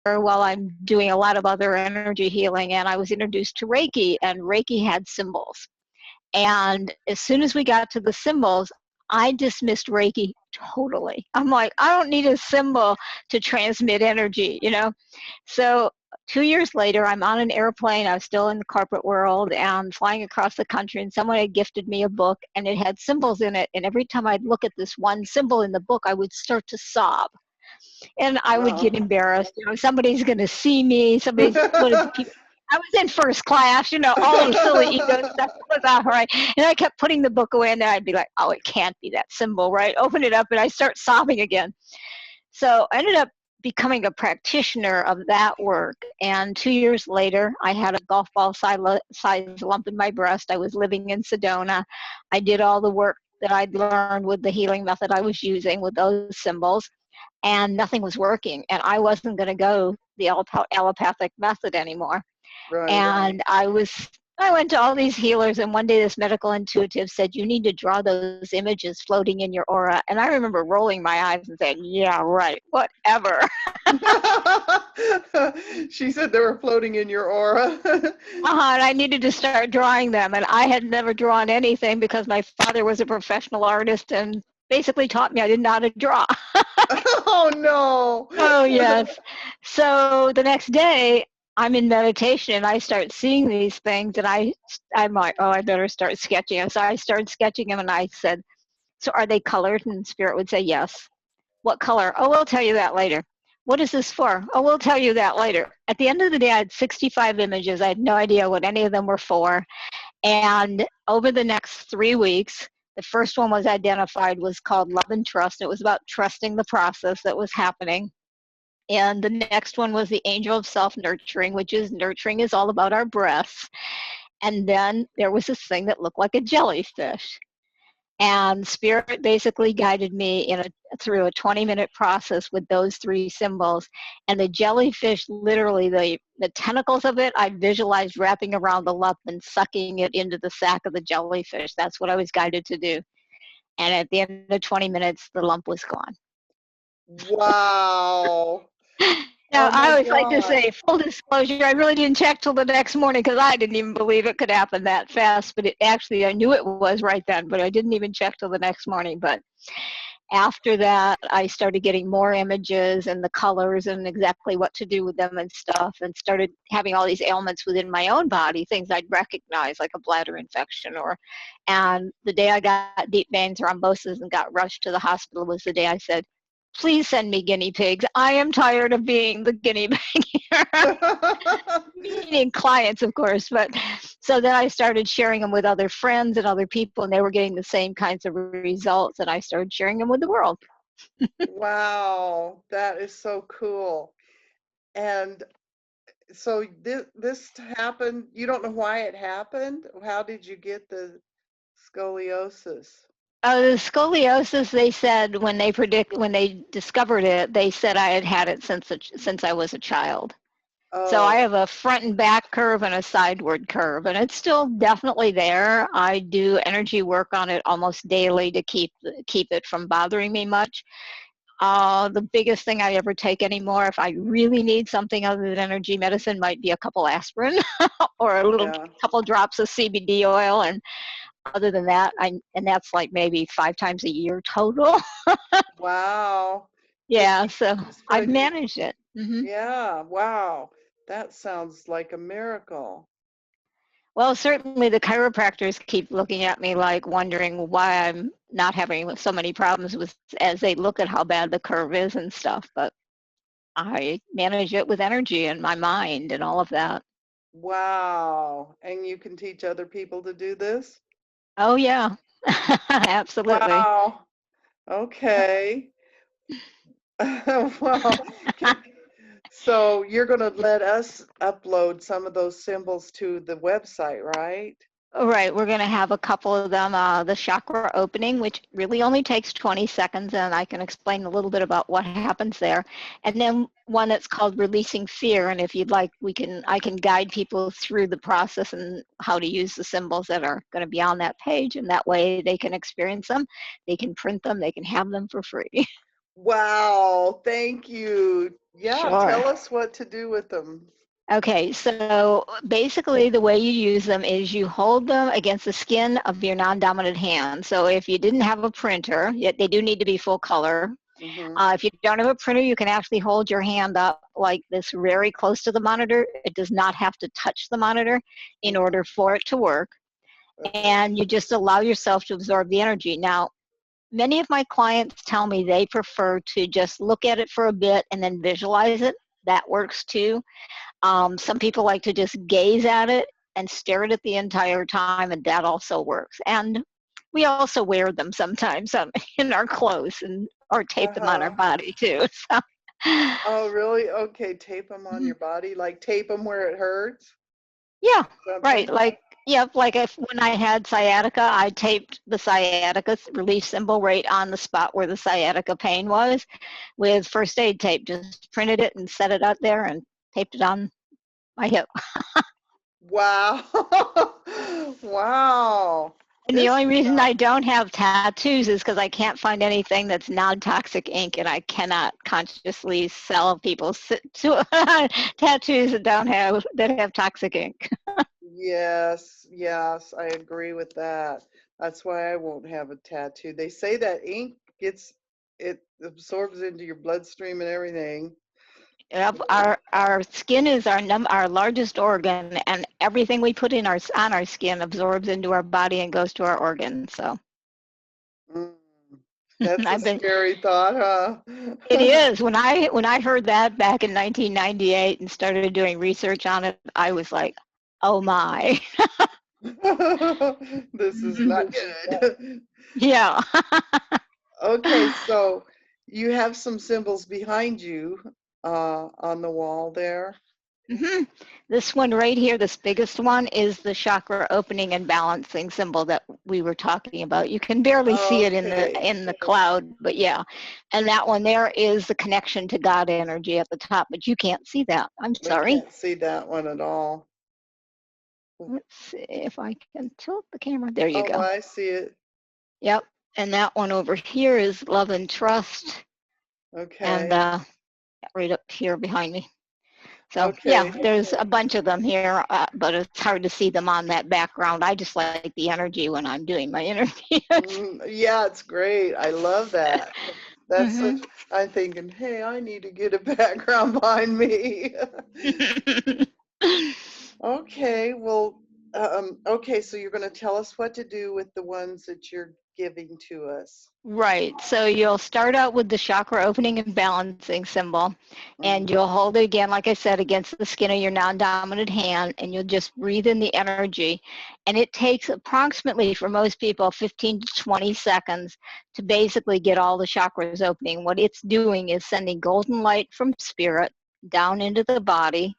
while I'm doing a lot of other energy healing, and I was introduced to Reiki, and Reiki had symbols. And as soon as we got to the symbols, I dismissed Reiki totally. I'm like, I don't need a symbol to transmit energy, you know? So 2 years later, I'm on an airplane. I was still in the corporate world and flying across the country, and someone had gifted me a book, and it had symbols in it. And every time I'd look at this one symbol in the book, I would start to sob. And I would get Oh. embarrassed. You know, somebody's going to see me. What is people? I was in first class, you know, all these silly ego stuff was out, right? And I kept putting the book away, and then I'd be like, oh, it can't be that symbol, right? Open it up, and I start sobbing again. So I ended up becoming a practitioner of that work. And 2 years later, I had a golf ball size lump in my breast. I was living in Sedona. I did all the work that I'd learned with the healing method I was using with those symbols, and nothing was working. And I wasn't going to go the allopathic method anymore. Right. And I went to all these healers, and one day this medical intuitive said, you need to draw those images floating in your aura. And I remember rolling my eyes and saying, yeah, right, whatever. She said they were floating in your aura. And I needed to start drawing them. And I had never drawn anything because my father was a professional artist and basically taught me I didn't know how to draw. Oh, no. Oh, yes. So the next day, I'm in meditation and I start seeing these things, and I'm like, oh, I better start sketching them. So I started sketching them, and I said, so are they colored? And Spirit would say, yes. What color? Oh, we'll tell you that later. What is this for? Oh, we'll tell you that later. At the end of the day, I had 65 images. I had no idea what any of them were for. And over the next 3 weeks, the first one was identified, was called Love and Trust. It was about trusting the process that was happening. And the next one was the Angel of Self-Nurturing, which is nurturing is all about our breaths. And then there was this thing that looked like a jellyfish. And Spirit basically guided me through a 20-minute process with those 3 symbols. And the jellyfish, literally, the tentacles of it, I visualized wrapping around the lump and sucking it into the sac of the jellyfish. That's what I was guided to do. And at the end of 20 minutes, the lump was gone. Wow. Now, Oh, I my always like to God. say, full disclosure, I really didn't check till the next morning because I didn't even believe it could happen that fast. But I knew it was right then, but I didn't even check till the next morning. But after that, I started getting more images and the colors and exactly what to do with them and stuff, and started having all these ailments within my own body, things I'd recognize, like a bladder infection. And the day I got deep vein thrombosis and got rushed to the hospital was the day I said, please send me guinea pigs. I am tired of being the guinea pig here. Meaning clients, of course. But so then I started sharing them with other friends and other people, and they were getting the same kinds of results, and I started sharing them with the world. Wow, that is so cool. And so this happened, you don't know why it happened? How did you get the scoliosis? The scoliosis, they said when they discovered it, they said I had had it since I was a child. So I Oh, have a front and back curve and a sideward curve, and it's still definitely there. I do energy work on it almost daily to keep it from bothering me much. The biggest thing I ever take anymore, if I really need something other than energy medicine, might be a couple aspirin or a little yeah. couple drops of CBD oil. And other than that, and that's like maybe 5 times a year total. Wow. Yeah, so Just for I've the, managed it. Hmm. yeah, wow. That sounds like a miracle. Well, certainly the chiropractors keep looking at me like wondering why I'm not having so many problems with as they look at how bad the curve is and stuff. But I manage it with energy and my mind and all of that. Wow. And you can teach other people to do this? Oh yeah, absolutely. Wow. Okay. Well, can, so you're going to let us upload some of those symbols to the website, right? All right, we're going to have a couple of them. The chakra opening, which really only takes 20 seconds, and I can explain a little bit about what happens there. And then one that's called releasing fear. And if you'd like, I can guide people through the process and how to use the symbols that are going to be on that page, and that way they can experience them, they can print them, they can have them for free. Wow, thank you. Yeah, Sure. tell us what to do with them. Okay, so basically the way you use them is you hold them against the skin of your non-dominant hand. So if you didn't have a printer, yet they do need to be full color. Mm-hmm. If you don't have a printer, you can actually hold your hand up like this very close to the monitor. It does not have to touch the monitor in Mm-hmm. order for it to work. Okay. And you just allow yourself to absorb the energy. Now, many of my clients tell me they prefer to just look at it for a bit and then visualize it. That works too. Some people like to just gaze at it and stare at it the entire time, and that also works. And we also wear them sometimes in our clothes and or tape them on our Uh-huh. body too. So, Oh, really? Okay, tape them on your body, like tape them where it hurts, yeah, right. something. Like, yep, like if when I had sciatica, I taped the sciatica relief symbol right on the spot where the sciatica pain was with first aid tape. Just printed it and set it out there and taped it on my hip. Wow. Wow. And the This only reason I sounds, don't have tattoos is because I can't find anything that's non-toxic ink, and I cannot consciously sell people tattoos that have toxic ink. yes, yes, I agree with that. That's why I won't have a tattoo. They say that ink it absorbs into your bloodstream and everything. Yep, our skin is our largest organ, and everything we put in our on our skin absorbs into our body and goes to our organs. So Mm, that's a I've been. scary thought, It huh? is. When I heard that back in 1998 and started doing research on it, I was like, "Oh my." This is not good. Yeah. Okay, so you have some symbols behind you on the wall there. hmm This one right here, this biggest one, is the chakra opening and balancing symbol that we were talking about. You can barely see it Okay, in the cloud, but yeah. And that one there is the connection to God energy at the top, but you can't see that. I'm we sorry. can't see that one at all. Let's see if I can tilt the camera. There you Oh, go. I see it. Yep. And that one over here is love and trust, and Okay, right up here behind me. So yeah, okay. there's a bunch of them here, but it's hard to see them on that background. I just like the energy when I'm doing my interviews. Yeah, it's great. I love that. That's hmm such, I'm thinking, hey, I need to get a background behind me. Okay, well, okay, so you're going to tell us what to do with the ones that you're giving to us. Right. So you'll start out with the chakra opening and balancing symbol, and Hmm. you'll hold it again, like I said, against the skin of your non-dominant hand, and you'll just breathe in the energy. And it takes approximately, for most people, 15 to 20 seconds to basically get all the chakras opening. What it's doing is sending golden light from spirit down into the body,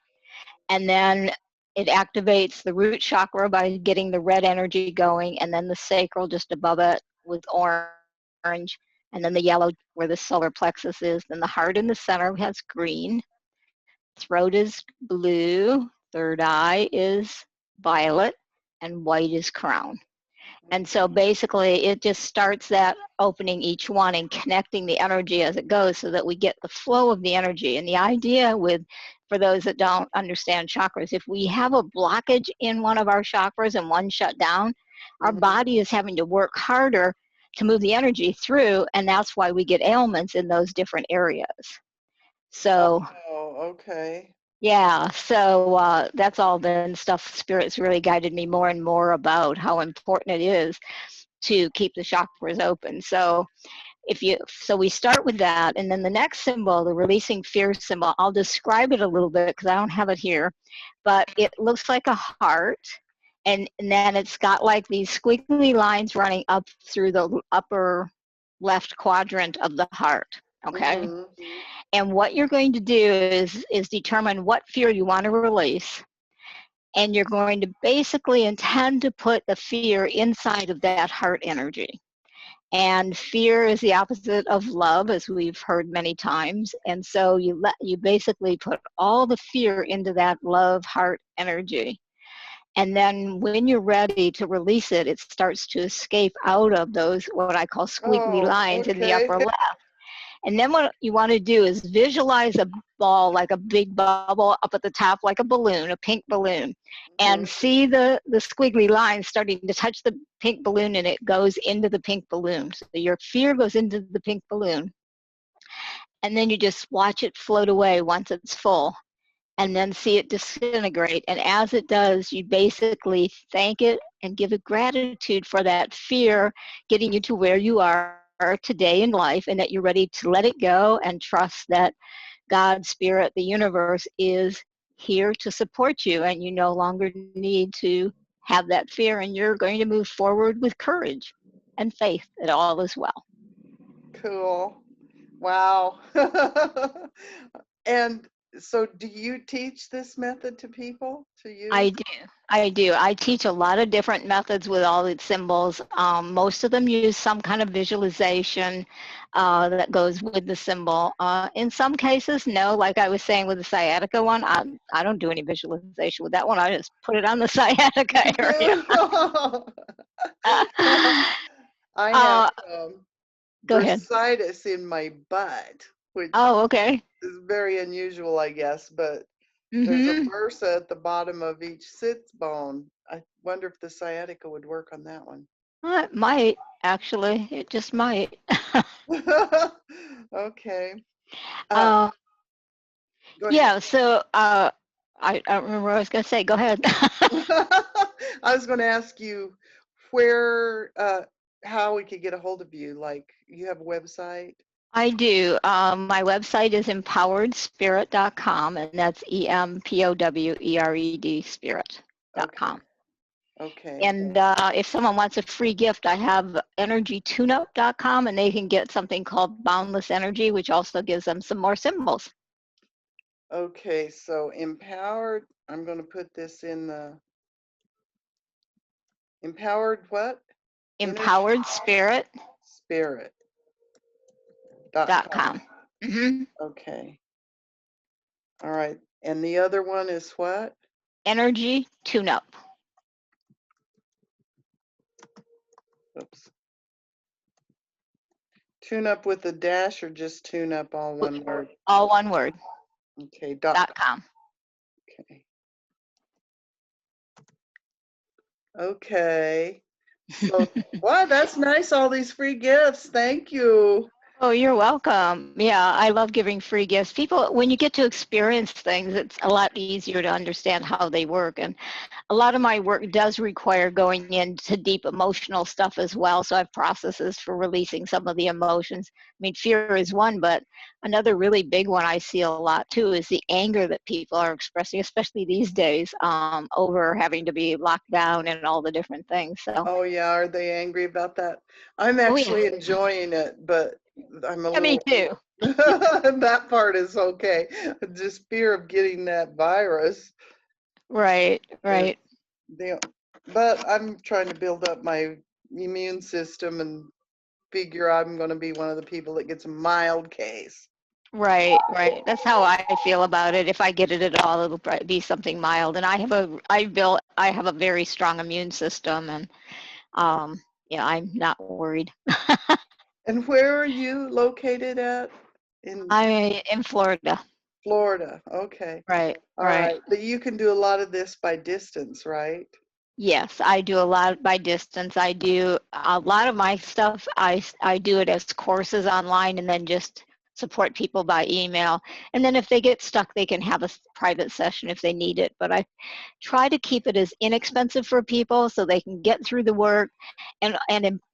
and then it activates the root chakra by getting the red energy going, and then the sacral just above it with orange, and then the yellow where the solar plexus is. Then the heart in the center has green, throat is blue, third eye is violet, and white is crown. And so basically, it just starts that opening each one and connecting the energy as it goes so that we get the flow of the energy. And the idea with, for those that don't understand chakras, if we have a blockage in one of our chakras and one shut down, our Hmm. body is having to work harder to move the energy through. And that's why we get ailments in those different areas. So Oh, okay. yeah, so that's all then stuff Spirit's really guided me more and more about how important it is to keep the chakras open. So so we start with that, and then the next symbol, the releasing fear symbol, I'll describe it a little bit because I don't have it here, but it looks like a heart, and then it's got like these squiggly lines running up through the upper left quadrant of the heart. Okay, Hmm. and what you're going to do is determine what fear you want to release, and you're going to basically intend to put the fear inside of that heart energy. And fear is the opposite of love, as we've heard many times. And so you basically put all the fear into that love heart energy. And then when you're ready to release it, it starts to escape out of those what I call squiggly Oh, lines in the okay. upper left. And then what you want to do is visualize a ball, like a big bubble up at the top, like a balloon, a pink balloon, and Hmm. see the squiggly lines starting to touch the pink balloon, and it goes into the pink balloon. So your fear goes into the pink balloon, and then you just watch it float away once it's full, and then see it disintegrate. And as it does, you basically thank it and give it gratitude for that fear getting you to where you are today in life, and that you're ready to let it go and trust that God, Spirit, the universe is here to support you, and you no longer need to have that fear, and you're going to move forward with courage and faith that all is well. Cool. Wow. And so do you teach this method to people to I use? do. I do. I teach a lot of different methods with all its symbols. Most of them use some kind of visualization that goes with the symbol. In some cases, no. Like I was saying with the sciatica one, I don't do any visualization with that one. I just put it on the sciatica You area. do? I have uh, Go ahead. bursitis in my butt, which Oh, okay. is very unusual, I guess, but there's a Mm-hmm. bursa at the bottom of each sits bone. I wonder if the sciatica would work on that one. It might, actually. It just might. Okay. Uh, uh, Go ahead. yeah, so I don't remember what I was going to say. Go ahead. I was going to ask you where, how we could get a hold of you. Like, you have a website? I do. My website is empoweredspirit.com, and that's EMPOWERED Okay. spirit.com. Okay. And if someone wants a free gift, I have energytuneup.com, and they can get something called Boundless Energy, which also gives them some more symbols. Okay. So empowered, I'm going to put this in the empowered what? Energy Empoweredspirit.com. spirit.com. Mm-hmm. Okay. All right. And the other one is what? Energy Tune Up. Oops. Tune up with a dash or just tune up all one word? All one word. Okay. Dot. .com. Okay. Okay. So, wow, that's nice. All these free gifts. Thank you. Oh, you're welcome. Yeah, I love giving free gifts. People, when you get to experience things, it's a lot easier to understand how they work. And a lot of my work does require going into deep emotional stuff as well. So I have processes for releasing some of the emotions. I mean, fear is one, but another really big one I see a lot too is the anger that people are expressing, especially these days, over having to be locked down and all the different things. So, Oh, yeah. Are they angry about that? I'm oh yeah, actually enjoying it, but I'm a yeah, me little, too. that part is okay. Just fear of getting that virus. Right, is right. the, but I'm trying to build up my immune system and figure I'm going to be one of the people that gets a mild case. Right, right. That's how I feel about it. If I get it at all, it'll be something mild. And I have a very strong immune system, and yeah, I'm not worried. And where are you located at? In I'm in Florida. Florida. Okay. Right, All right. right. But you can do a lot of this by distance, right? Yes, I do a lot by distance. I do a lot of my stuff. I do it as courses online, and then just support people by email. And then if they get stuck, they can have a private session if they need it. But I try to keep it as inexpensive for people so they can get through the work, and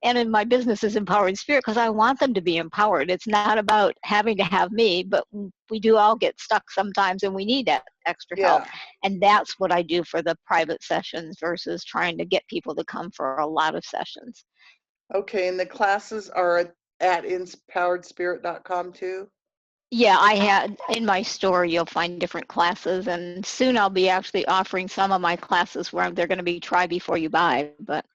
in my business is Empowered Spirit because I want them to be empowered. It's not about having to have me, but we do all get stuck sometimes, and we need that extra help. Yeah. And that's what I do for the private sessions versus trying to get people to come for a lot of sessions. Okay. And the classes are at empoweredspirit.com too? Yeah, I had in my store, you'll find different classes, and soon I'll be actually offering some of my classes where they're going to be try before you buy. But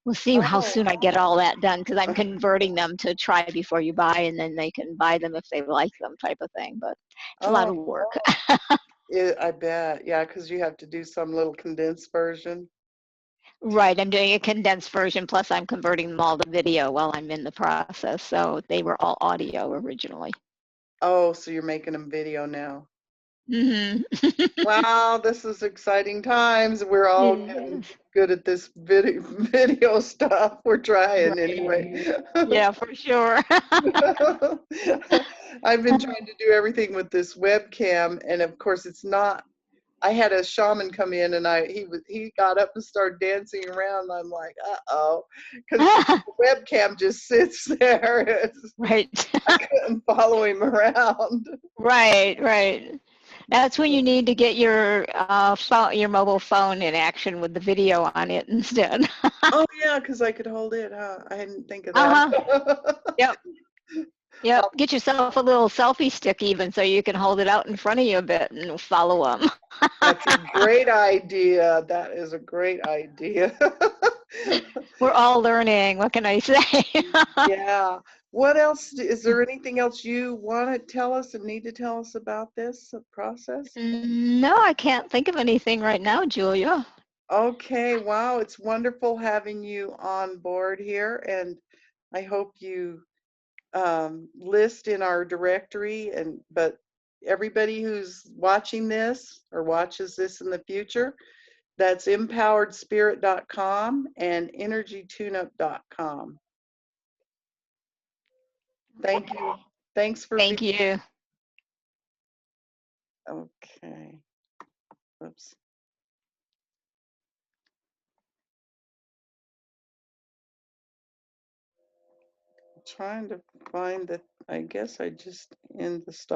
we'll see how Oh. soon I get all that done because I'm converting them to try before you buy, and then they can buy them if they like them, type of thing. But it's a lot Oh, of work. I bet. Yeah, because you have to do some little condensed version. Right, I'm doing a condensed version, plus I'm converting them all to video while I'm in the process. So they were all audio originally. Oh, so you're making them video now. Hmm. Wow, this is exciting times. We're all getting Yes. good at this video stuff. We're trying Right. anyway. Yeah, for sure. I've been trying to do everything with this webcam, and of course it's not. I had a shaman come in, and he got up and started dancing around. And I'm like, uh-oh, because the webcam just sits there. Right. I couldn't follow him around. Right, right. That's when you need to get your phone, your mobile phone in action with the video on it instead. Oh yeah, because I could hold it, huh? I didn't think of that. Uh-huh. Yep. Yep. Oh, Get yourself a little selfie stick even so you can hold it out in front of you a bit and follow them. that's a great idea. That is a great idea. We're all learning. What can I say? Yeah. What else? Is there anything else you want to tell us and need to tell us about this process? No, I can't think of anything right now, Julia. Okay. Wow. It's wonderful having you on board here. And I hope you list in our directory. But everybody who's watching this or watches this in the future, that's empoweredspirit.com and energytuneup.com. Thank you. Thanks for being. Thank you. Okay. Oops. Trying to find the, I guess I just end the stop.